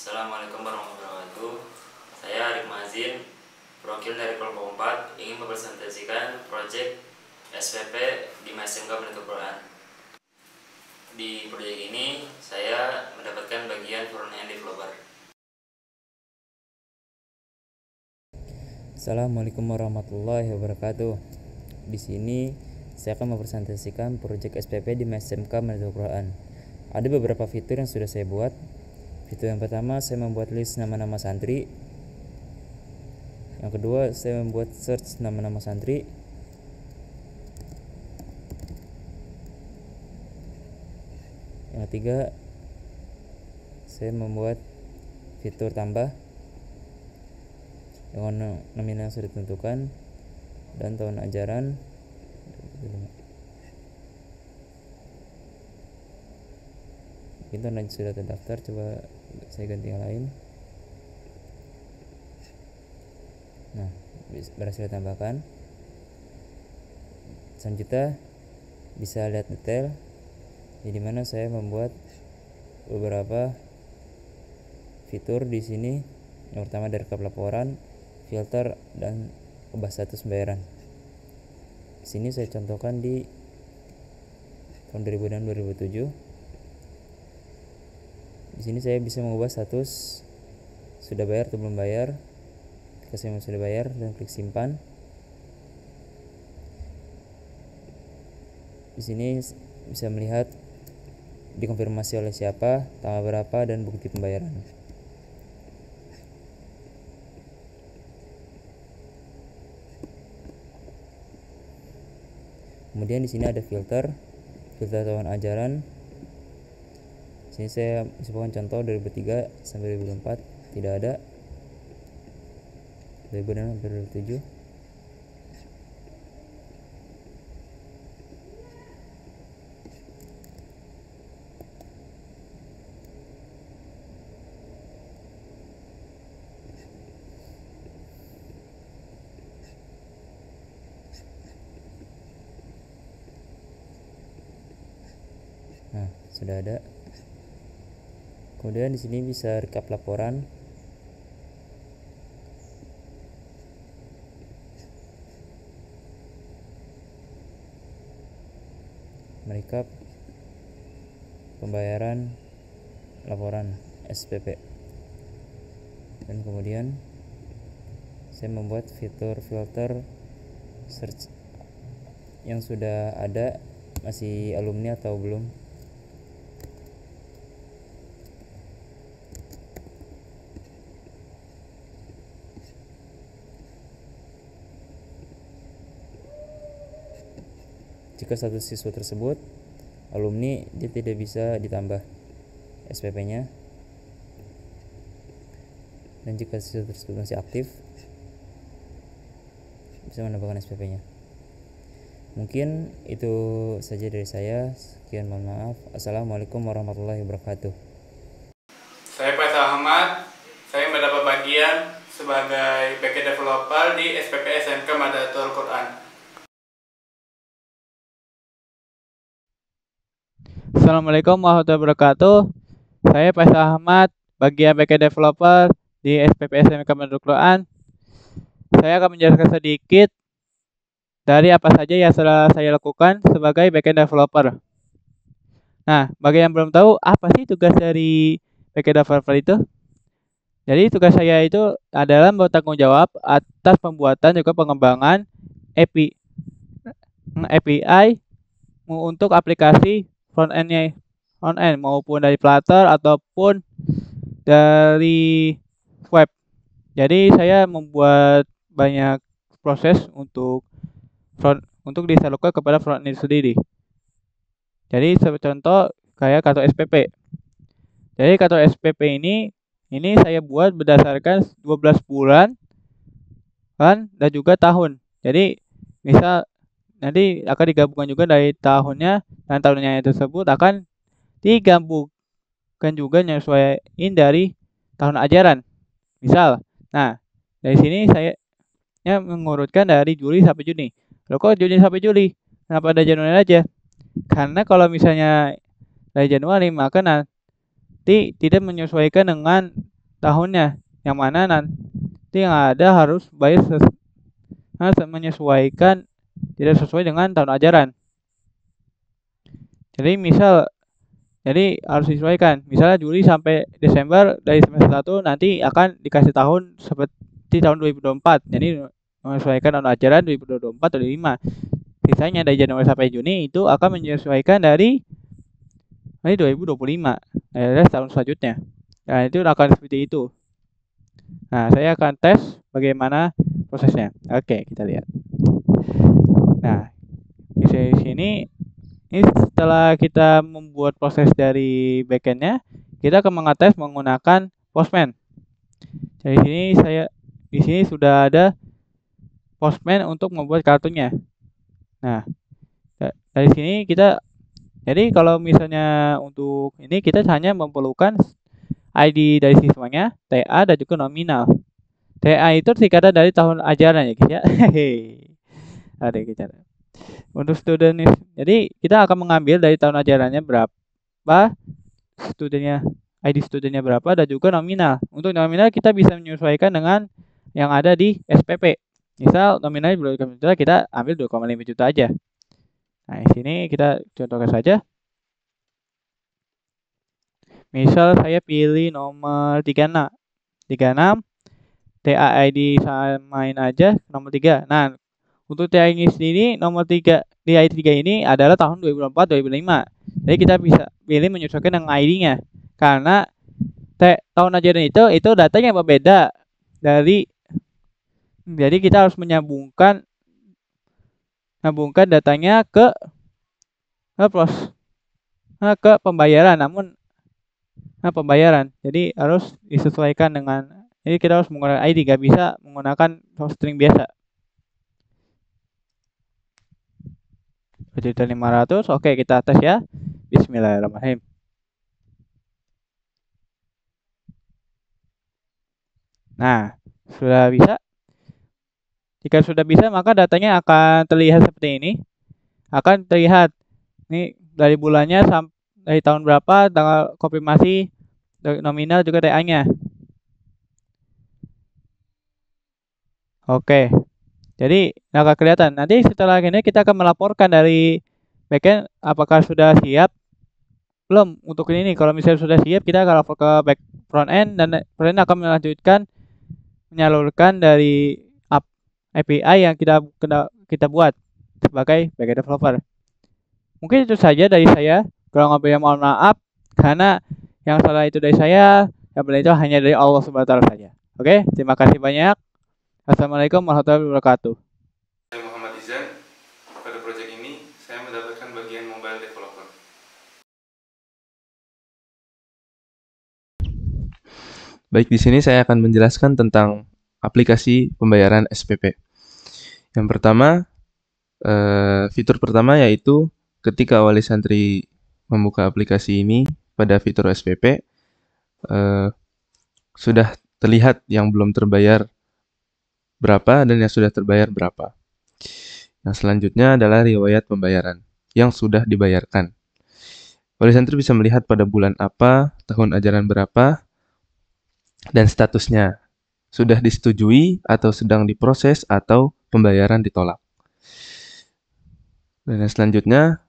Assalamualaikum warahmatullahi wabarakatuh. Saya Arik Mazin, perwakil dari kelompok 4, ingin mempresentasikan proyek SPP di SMK Menuntut Quran. Di proyek ini, saya mendapatkan bagian front-end developer. Assalamualaikum warahmatullahi wabarakatuh. Di sini saya akan mempresentasikan proyek SPP di SMK Menuntut Quran. Ada beberapa fitur yang sudah saya buat. Fitur yang pertama, saya membuat list nama-nama santri. Yang kedua, saya membuat search nama-nama santri. Yang ketiga, saya membuat fitur tambah dengan nominal yang sudah ditentukan dan tahun ajaran. Mungkin tahun sudah terdaftar, coba saya ganti yang lain. Nah, berhasil ditambahkan. Selanjutnya bisa lihat detail, di mana saya membuat beberapa fitur di sini. Yang pertama dari rekap laporan, filter, dan ubah status pembayaran. Di sini saya contohkan di tahun 2006-2007. Di sini saya bisa mengubah status sudah bayar atau belum bayar. Ketika saya sudah bayar dan klik simpan. Di sini bisa melihat dikonfirmasi oleh siapa, tanggal berapa, dan bukti pembayaran. Kemudian di sini ada filter tahun ajaran. Di sini saya sebutkan contoh 2003 sampai 2004 tidak ada. 2006 sampai 2007. Nah, sudah ada. Kemudian di sini bisa rekap laporan. Merekap pembayaran laporan SPP. Dan kemudian saya membuat fitur filter search yang sudah ada, masih alumni atau belum. Jika status siswa tersebut alumni, dia tidak bisa ditambah SPP-nya. Dan jika siswa tersebut masih aktif, bisa menambahkan SPP-nya. Mungkin itu saja dari saya. Sekian, mohon maaf. Assalamualaikum warahmatullahi wabarakatuh. Saya Faisal Ahmad. Saya mendapat bagian sebagai backend developer di SPP SMK Menuntut Quran. Assalamualaikum warahmatullahi wabarakatuh. Saya Faisal Ahmad, bagian backend developer di SPP SMK Menuntut Quran. Saya akan menjelaskan sedikit dari apa saja yang telah saya lakukan sebagai backend developer. Nah, bagi yang belum tahu, apa sih tugas dari backend developer itu? Jadi tugas saya itu adalah bertanggung jawab atas pembuatan juga pengembangan API untuk aplikasi front-end maupun dari Flutter ataupun dari web. Jadi saya membuat banyak proses untuk disalurkan kepada front-end sendiri. Jadi sebagai contoh kayak kartu SPP. Jadi kartu SPP ini saya buat berdasarkan 12 bulan kan dan juga tahun. Jadi misal nanti akan digabungkan juga dari tahunnya, dan tahunnya tersebut akan digabungkan juga nyesuaiin dari tahun ajaran. Misal, nah dari sini saya mengurutkan dari Juli sampai Juni. Loh, kok Juni sampai Juli? Kenapa ada Januari aja? Karena kalau misalnya dari Januari, maka nanti tidak menyesuaikan dengan tahunnya, yang mana nanti yang ada harus menyesuaikan, tidak sesuai dengan tahun ajaran. Jadi harus disesuaikan. Misalnya Juli sampai Desember dari semester 1 nanti akan dikasih tahun seperti tahun 2024. Jadi menyesuaikan tahun ajaran 2024-2025. Sisanya dari Januari sampai Juni itu akan menyesuaikan dari 2025. Dari tahun selanjutnya. Nah, itu akan seperti itu. Nah, saya akan tes bagaimana prosesnya. Oke, kita lihat. Nah, di sini ini setelah kita membuat proses dari backendnya, kita akan mengetes menggunakan Postman. Jadi di sini sudah ada Postman untuk membuat kartunya. Nah, dari sini jadi kalau misalnya untuk ini kita hanya memerlukan ID dari siswanya, TA dan juga nominal. TA itu singkatan dari tahun ajaran ya guys ya. Ada kita. Untuk student, jadi kita akan mengambil dari tahun ajarannya berapa, ID studentnya berapa, dan juga nominal. Untuk nominal kita bisa menyesuaikan dengan yang ada di SPP. Misal nominalnya 2,5 juta, kita ambil 2,5 juta aja. Nah, di sini kita contohkan saja. Misal saya pilih nomor 36, TAID samain aja nomor 3. Nah, untuk TAID sendiri nomor 3 di ID 3 ini adalah tahun 2004-2005. Jadi kita bisa pilih menyesuaikan dengan ID-nya. Karena tahun ajaran itu datanya berbeda dari, jadi kita harus menyambungkan datanya ke pembayaran, pembayaran. Jadi harus disesuaikan dengan, jadi kita harus menggunakan ID, nggak bisa menggunakan string biasa. 2.500.000. Oke, kita tes ya. Bismillahirrahmanirrahim. Nah, sudah bisa. Jika sudah bisa, maka datanya akan terlihat seperti ini. Akan terlihat ini dari bulannya dari tahun berapa, tanggal konfirmasi, nominal juga TA-nya. Oke. Jadi akan kelihatan. Nanti setelah ini kita akan melaporkan dari backend apakah sudah siap belum untuk ini. Kalau misalnya sudah siap, kita akan lapor ke front end, dan front end akan menyalurkan dari API yang kita buat sebagai backend developer. Mungkin itu saja dari saya. Kalau nggak mohon maaf, karena yang salah itu dari saya, yang benar itu hanya dari Allah SWT saja. Oke, terima kasih banyak. Assalamualaikum warahmatullahi wabarakatuh. Saya Muhammad Izan. Pada proyek ini, saya mendapatkan bagian mobile developer. Baik, di sini saya akan menjelaskan tentang aplikasi pembayaran SPP. Yang pertama, fitur pertama yaitu ketika wali santri membuka aplikasi ini pada fitur SPP, sudah terlihat yang belum terbayar berapa dan yang sudah terbayar berapa. Yang selanjutnya adalah riwayat pembayaran yang sudah dibayarkan. Wali santri bisa melihat pada bulan apa, tahun ajaran berapa, dan statusnya sudah disetujui atau sedang diproses atau pembayaran ditolak. Dan yang selanjutnya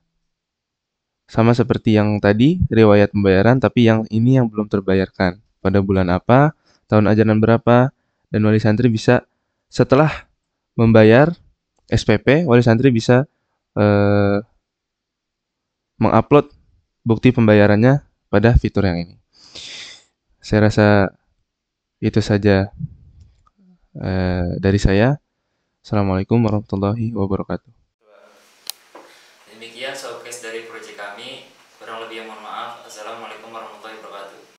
sama seperti yang tadi, riwayat pembayaran, tapi yang ini yang belum terbayarkan. Pada bulan apa, tahun ajaran berapa, dan wali santri bisa setelah membayar SPP, wali santri bisa mengupload bukti pembayarannya pada fitur yang ini. Saya rasa itu saja dari saya. Assalamualaikum warahmatullahi wabarakatuh.